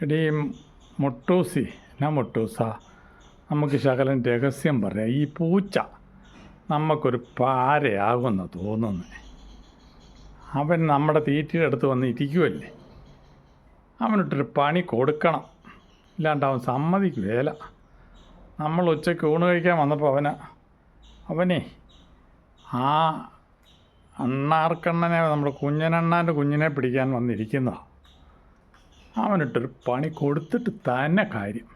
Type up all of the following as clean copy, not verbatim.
എടീ മുട്ടൂസി, എന്നാ മുട്ടൂസ, നമുക്ക് ശകലം രഹസ്യം പറയാം. ഈ പൂച്ച നമുക്കൊരു പാരയാകുമെന്ന് തോന്നുന്നത്. അവൻ നമ്മുടെ തീറ്റയുടെ അടുത്ത് വന്ന് ഇരിക്കുമല്ലേ, അവനിട്ടൊരു പണി കൊടുക്കണം, ഇല്ലാണ്ട് അവൻ സമ്മതിക്കുകയില്ല. നമ്മൾ ഉച്ചയ്ക്ക് ഊണ് കഴിക്കാൻ വന്നപ്പോൾ അവനെ ആ അണ്ണാർക്കണ്ണനെ, നമ്മുടെ കുഞ്ഞനണ്ണാൻ്റെ കുഞ്ഞിനെ പിടിക്കാൻ വന്നിരിക്കുന്നതാണ്. അവനിട്ടൊരു പണി കൊടുത്തിട്ട് തന്നെ കാര്യം.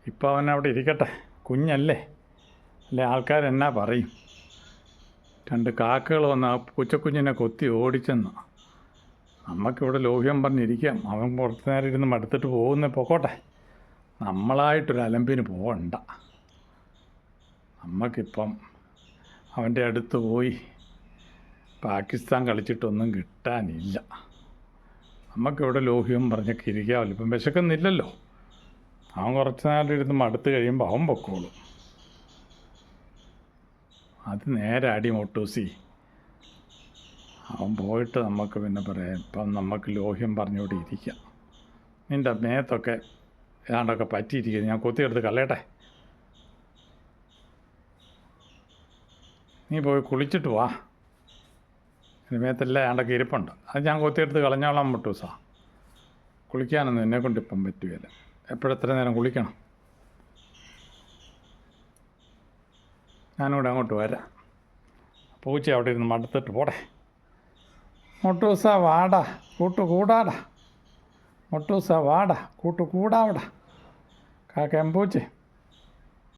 ഇപ്പോൾ അവനവിടെ ഇരിക്കട്ടെ, കുഞ്ഞല്ലേ, അല്ലേ ആൾക്കാരെന്നാ പറയും. 2 കാക്കകൾ വന്ന് ആ പൂച്ചക്കുഞ്ഞിനെ കൊത്തി ഓടിച്ചെന്ന്. നമുക്കിവിടെ ലോഹ്യം പറഞ്ഞിരിക്കാം. അവൻ കുറച്ച് നേരം ഇരുന്ന് മടുത്തിട്ട് പോകുന്ന പൊക്കോട്ടെ, നമ്മളായിട്ടൊരു അലമ്പിന് പോകണ്ട. നമുക്കിപ്പം അവൻ്റെ അടുത്ത് പോയി പാകിസ്ഥാൻ കളിച്ചിട്ടൊന്നും കിട്ടാനില്ല. നമുക്കിവിടെ ലോഹ്യം പറഞ്ഞൊക്കെ ഇരിക്കാമല്ലോ. ഇപ്പം വിശക്കുന്നില്ലല്ലോ. അവൻ കുറച്ച് നേരം ഇരുന്ന് മടുത്ത് കഴിയുമ്പോൾ അവൻ പൊക്കോളും. അത് നേരെ അടി മുട്ടൂസി. അവൻ പോയിട്ട് നമുക്ക് പിന്നെ പറയാം. ഇപ്പം നമുക്ക് ലോഹ്യം പറഞ്ഞുകൊണ്ട് ഇരിക്കാം. നിൻ്റെ മേത്തൊക്കെ ഏതാണ്ടൊക്കെ പറ്റിയിരിക്കുന്നത് ഞാൻ കൊത്തിയെടുത്ത് കളയട്ടെ. നീ പോയി കുളിച്ചിട്ട് വാ. എൻ്റെ മേത്തെല്ലാം ഏതാണ്ടൊക്കെ ഇരിപ്പുണ്ട്, അത് ഞാൻ കൊത്തിയെടുത്ത് കളഞ്ഞോളാം മുട്ടൂസാ. കുളിക്കാനൊന്നും എന്നെക്കൊണ്ട് ഇപ്പം പറ്റുകയില്ല. എപ്പോഴെത്ര നേരം കുളിക്കണം? ഞാനിവിടെ അങ്ങോട്ട് വരാം. പൂച്ച അവിടെ ഇരുന്ന് മടുത്തിട്ട് പോടെ. മുട്ടൂസ വാടാ, കൂടാടാ. മുട്ടൂസ വാടാ, കൂടാവിടാ. കാക്കയും പൂച്ചേ.